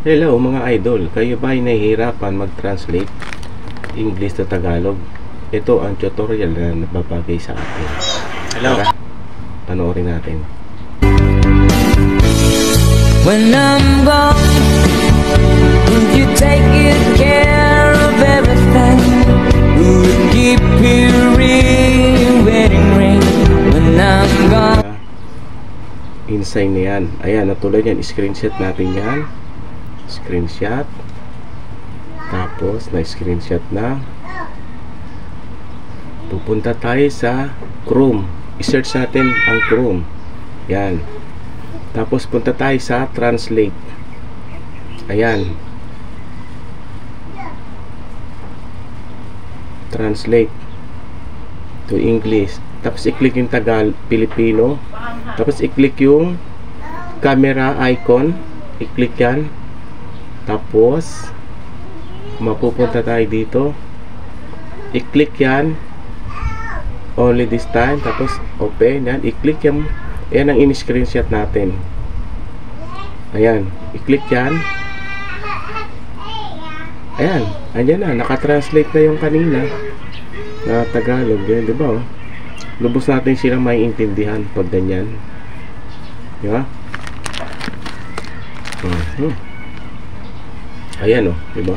Hello mga idol, kayo ba ay nahihirapan mag-translate English to Tagalog? Ito ang tutorial na nababagay sa atin. Hello. Tara, panoorin natin. When I'm gone, would you take good care of everything? Would keep your wedding ring when I'm gone? Inside na yan. Ayan, natuloy yan. Screenshot natin yan. Screenshot. Tapos, na-screenshot na. Pupunta tayo sa Chrome. I-search natin ang Chrome. Yan. Tapos, punta tayo sa Translate. Ayan. Translate to English. Tapos, i-click yung Filipino. Tapos, i-click yung camera icon. I-click yan. Tapos, mapupunta tayo dito. I-click yan. Only this time. Tapos, open yan. I-click yan. Yan ang in-screenshot natin. Ayan. I-click yan. Ayan. Ayan na. Nakatranslate na yung kanina na Tagalog. Yan, diba? Oh? Lubos natin silang maiintindihan pag ganyan. Diba? Ayan, oh, diba?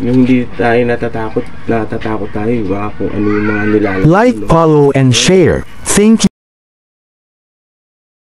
Yung hindi tayo natatakot tayo, diba? Kung ano yung mga nilalagay. Like, follow, and share. Thank you.